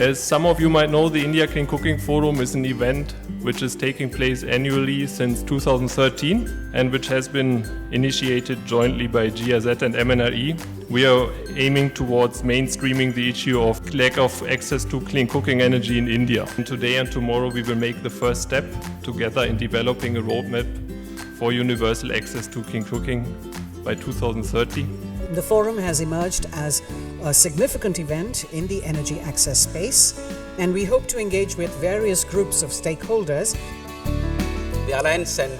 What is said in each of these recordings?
As some of you might know, the India Clean Cooking Forum is an event which is taking place annually since 2013 and which has been initiated jointly by GIZ and MNRE. We are aiming towards mainstreaming the issue of lack of access to clean cooking energy in India. And today and tomorrow we will make the first step together in developing a roadmap for universal access to clean cooking by 2030. The forum has emerged as a significant event in the energy access space, and we hope to engage with various groups of stakeholders. The Alliance and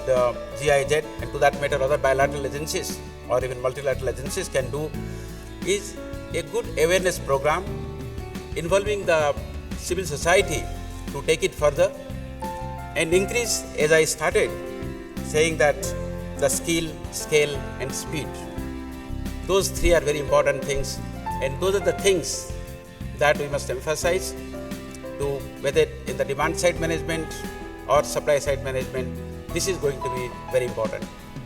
GIZ, and to that matter other bilateral agencies or even multilateral agencies can do is a good awareness program involving the civil society to take it further and increase, as I started saying, that the skill, scale and speed. Those three are very important things, and those are the things that we must emphasize to, whether in the demand side management or supply side management. This is going to be very important.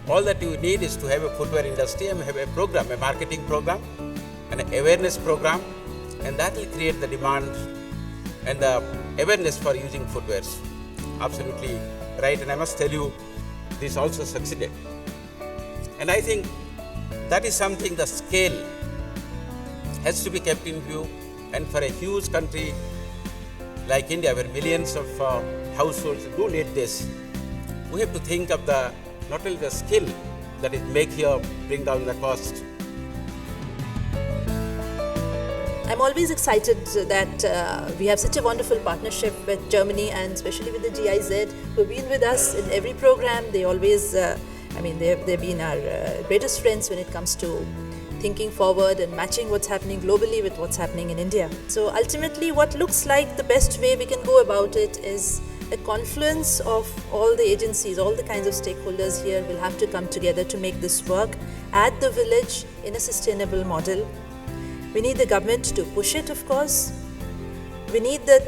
All that you need is to have a footwear industry and have a program, a marketing program and an awareness program, and that will create the demand and the awareness for using footwears. Absolutely right, and I must tell you, this also succeeded. And I think that is something, the scale has to be kept in view, and for a huge country like India, where millions of households do need this, we have to think of the not only the skill that it make here bring down the cost. I'm always excited that we have such a wonderful partnership with Germany and especially with the GIZ, who've been with us in every program. They always, they've been our greatest friends when it comes to thinking forward and matching what's happening globally with what's happening in India. So ultimately, what looks like the best way we can go about it is a confluence of all the agencies, all the kinds of stakeholders here will have to come together to make this work at the village in a sustainable model. We need the government to push it, of course. We need the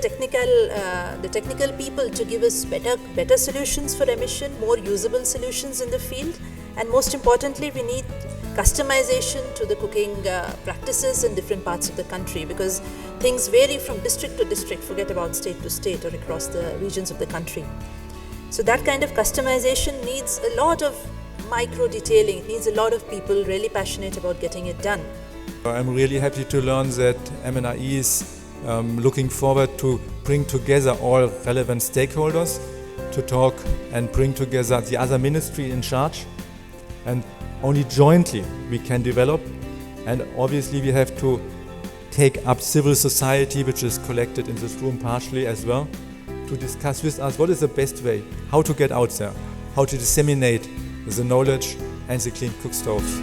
technical people to give us better solutions for emission, more usable solutions in the field, and most importantly, we need customization to the cooking practices in different parts of the country, because things vary from district to district, forget about state to state or across the regions of the country. So that kind of customization needs a lot of micro detailing, it needs a lot of people really passionate about getting it done. I'm really happy to learn that MNRE is looking forward to bring together all relevant stakeholders to talk and bring together the other ministry in charge, and only jointly we can develop. And obviously we have to take up civil society, which is collected in this room partially as well, to discuss with us what is the best way, how to get out there, how to disseminate the knowledge and the clean cook stoves.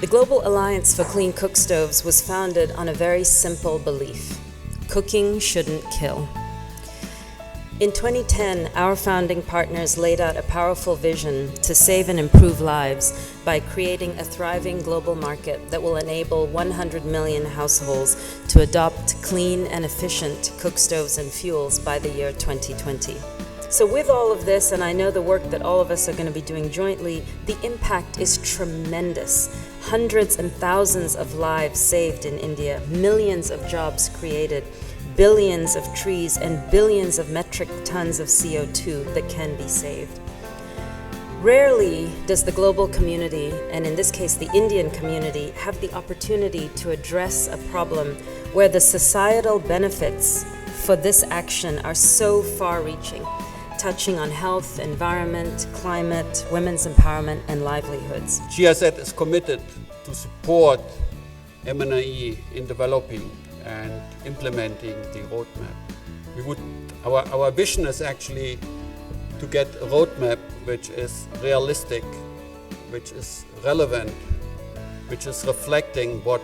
The Global Alliance for Clean Cook Stoves was founded on a very simple belief: cooking shouldn't kill. In 2010, our founding partners laid out a powerful vision to save and improve lives by creating a thriving global market that will enable 100 million households to adopt clean and efficient cook stoves and fuels by the year 2020. So with all of this, and I know the work that all of us are going to be doing jointly, the impact is tremendous. Hundreds and thousands of lives saved in India, millions of jobs created, billions of trees and billions of metric tons of CO2 that can be saved. Rarely does the global community, and in this case the Indian community, have the opportunity to address a problem where the societal benefits for this action are so far-reaching, touching on health, environment, climate, women's empowerment and livelihoods. GIZ is committed to support MNRE in developing and implementing the roadmap. Our vision is actually to get a roadmap which is realistic, which is relevant, which is reflecting what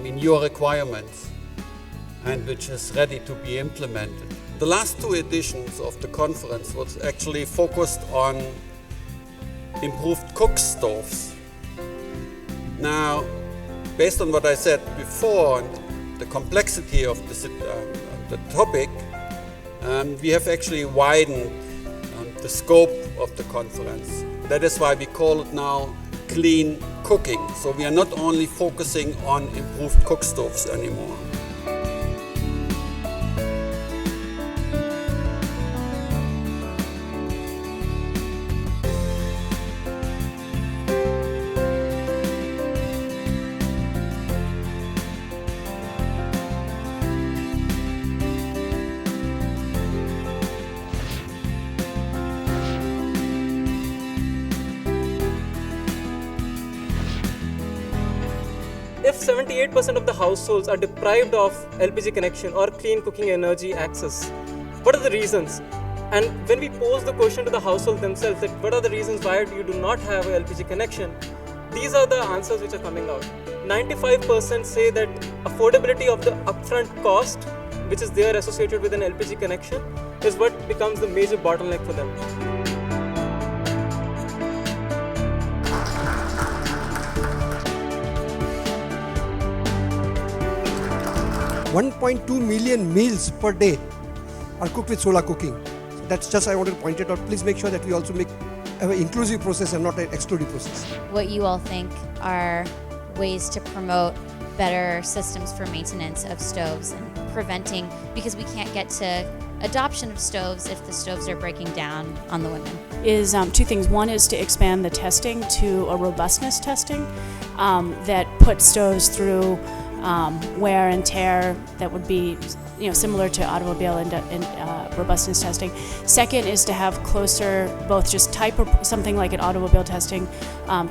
your requirements, and which is ready to be implemented. The last two editions of the conference was actually focused on improved cook stoves. Now, based on what I said before, the complexity of the topic, we have actually widened the scope of the conference. That is why we call it now clean cooking. So we are not only focusing on improved cook stoves anymore. If 78% of the households are deprived of LPG connection or clean cooking energy access, what are the reasons? And when we pose the question to the household themselves, that what are the reasons why you do not have a LPG connection, these are the answers which are coming out. 95% say that affordability of the upfront cost, which is there associated with an LPG connection, is what becomes the major bottleneck for them. 1.2 million meals per day are cooked with solar cooking. So that's just I wanted to point it out. Please make sure that we also have an inclusive process and not an exclusive process. What you all think are ways to promote better systems for maintenance of stoves and preventing, because we can't get to adoption of stoves if the stoves are breaking down on the women? Is two things. One is to expand the testing to a robustness testing that puts stoves through wear and tear that would be similar to automobile and robustness testing. Second is to have closer, both just something like an automobile testing,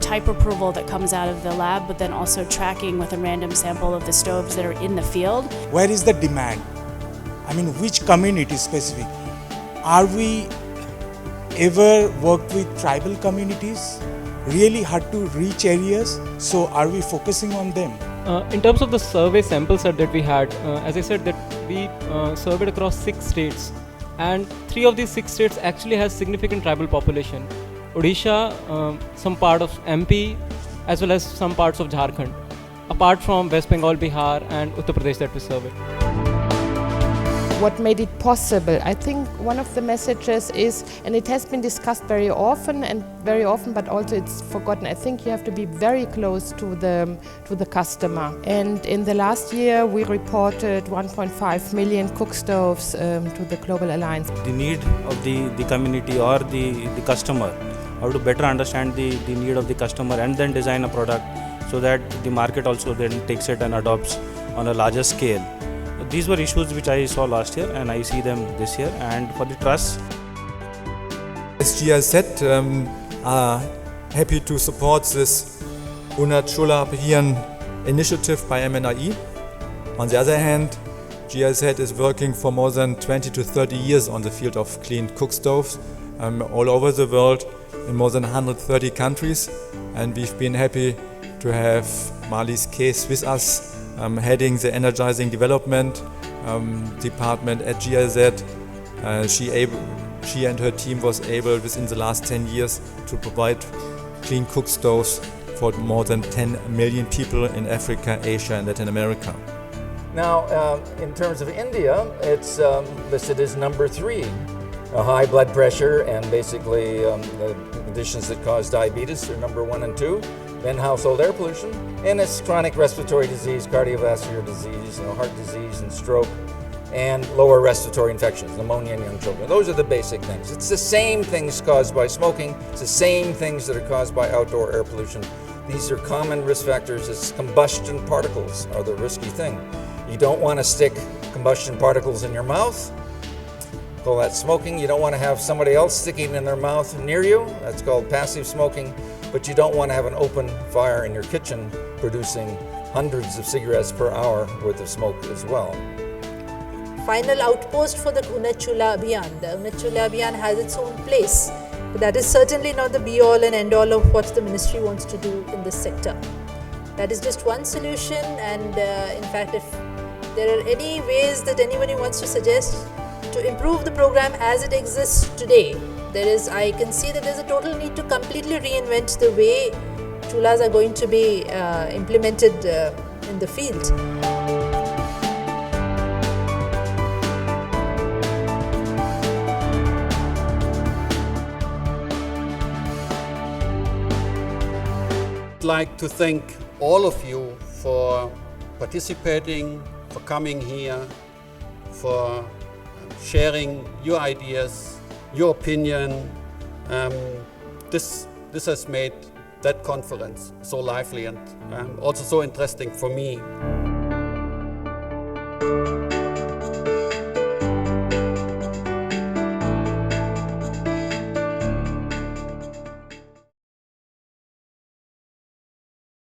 type approval that comes out of the lab, but then also tracking with a random sample of the stoves that are in the field. Where is the demand? I mean, which community specific? Are we ever worked with tribal communities? Really hard to reach areas, so are we focusing on them? In terms of the survey sample set that we had, as I said, that we surveyed across 6 states, and 3 of these 6 states actually has significant tribal population. Odisha, some part of MP, as well as some parts of Jharkhand, apart from West Bengal, Bihar and Uttar Pradesh that we surveyed. What made it possible? I think one of the messages is, and it has been discussed very often, but also it's forgotten. I think you have to be very close to the customer. And in the last year, we reported 1.5 million cook stoves to the Global Alliance. The need of the community or the customer, how to better understand the need of the customer and then design a product so that the market also then takes it and adopts on a larger scale. These were issues which I saw last year and I see them this year. And for the trust, as GIZ are happy to support this Unat Chula Abhiyan initiative by MNRE. On the other hand, GIZ is working for more than 20 to 30 years on the field of clean cook stoves all over the world in more than 130 countries, and we've been happy to have Marlies Kees with us heading the energizing development department at GIZ. She and her team was able within the last 10 years to provide clean cook stoves for more than 10 million people in Africa, Asia and Latin America. Now, in terms of India, it's listed as number 3. High blood pressure and basically the conditions that cause diabetes are number 1 and 2. Then household air pollution, and it's chronic respiratory disease, cardiovascular disease, heart disease and stroke, and lower respiratory infections, pneumonia in young children. Those are the basic things. It's the same things caused by smoking. It's the same things that are caused by outdoor air pollution. These are common risk factors. It's combustion particles are the risky thing. You don't want to stick combustion particles in your mouth. Call that smoking. You don't want to have somebody else sticking in their mouth near you. That's called passive smoking. But you don't want to have an open fire in your kitchen producing hundreds of cigarettes per hour worth of smoke as well. Final outpost for the Unat Chula Abhiyan. The Unat Chula Abhiyan has its own place, but that is certainly not the be-all and end-all of what the ministry wants to do in this sector. That is just one solution, and in fact, if there are any ways that anybody wants to suggest to improve the program as it exists today, I can see that there's a total need to completely reinvent the way chulas are going to be implemented in the field. I'd like to thank all of you for participating, for coming here, for sharing your ideas, your opinion. This has made that conference so lively and also so interesting for me.